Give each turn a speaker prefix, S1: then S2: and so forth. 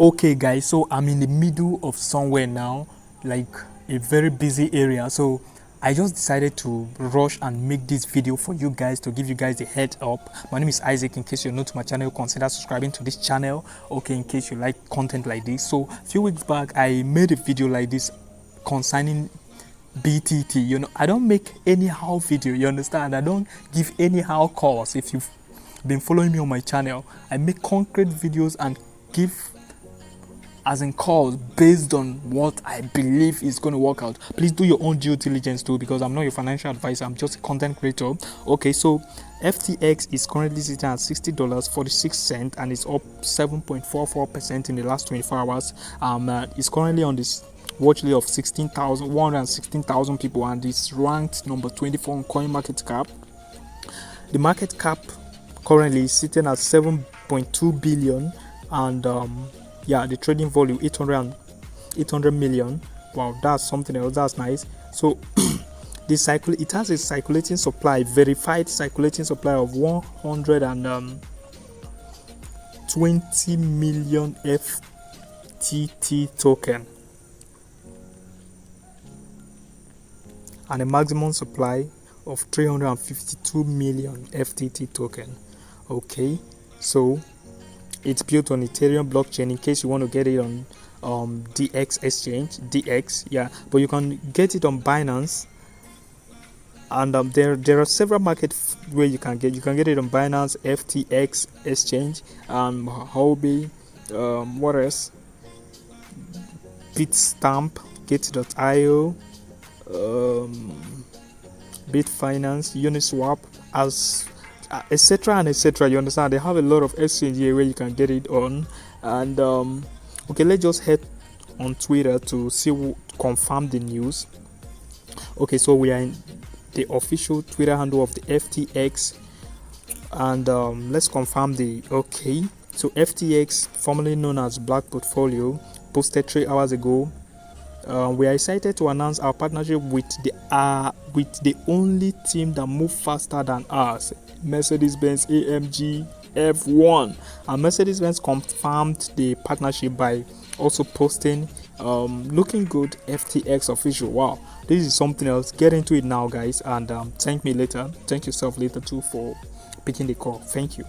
S1: Okay guys, so I'm in the middle of somewhere now, like a very busy area, so I just decided to rush and make this video for you guys to give you guys a head up. My name is Isaac. In case you're new to my channel, consider subscribing to this channel, okay, in case you like content like this. So a few weeks back I made a video like this concerning BTT. I don't make anyhow video, you understand? I don't give anyhow calls. If you've been following me on my channel, I make concrete videos and give as in calls based on what I believe is going to work out. Please do your own due diligence too, because I'm not your financial advisor, I'm just a content creator. Okay, so FTX is currently sitting at $60.46 and it's up 7.44% in the last 24 hours. It's currently on this watch list of 116,000 people, and it's ranked number 24 on CoinMarketCap. The market cap currently is sitting at 7.2 billion, and yeah, the trading volume 800 million. Wow, that's something else. That's nice. So it has a circulating supply, verified circulating supply of 120 million FTT token, and a maximum supply of 352 million FTT token. Okay, so it's built on Ethereum blockchain. In case you want to get it on DX exchange, yeah, but you can get it on Binance, and there are several markets where you can get it on Binance, FTX exchange, Huobi, what else, Bitstamp, Gate.io, Bitfinance, Uniswap, as etc and etc. You understand? They have a lot of exchange here where you can get it on. And okay, let's just head on Twitter to confirm the news. Okay, so we are in the official Twitter handle of the FTX, and let's confirm okay. So FTX, formerly known as Black Portfolio, posted 3 hours ago. We are excited to announce our partnership with the only team that move faster than us, Mercedes-Benz AMG F1. And Mercedes-Benz confirmed the partnership by also posting looking good FTX official. Wow, this is something else. Get into it now, guys, and thank me later. Thank yourself later too for picking the call. Thank you.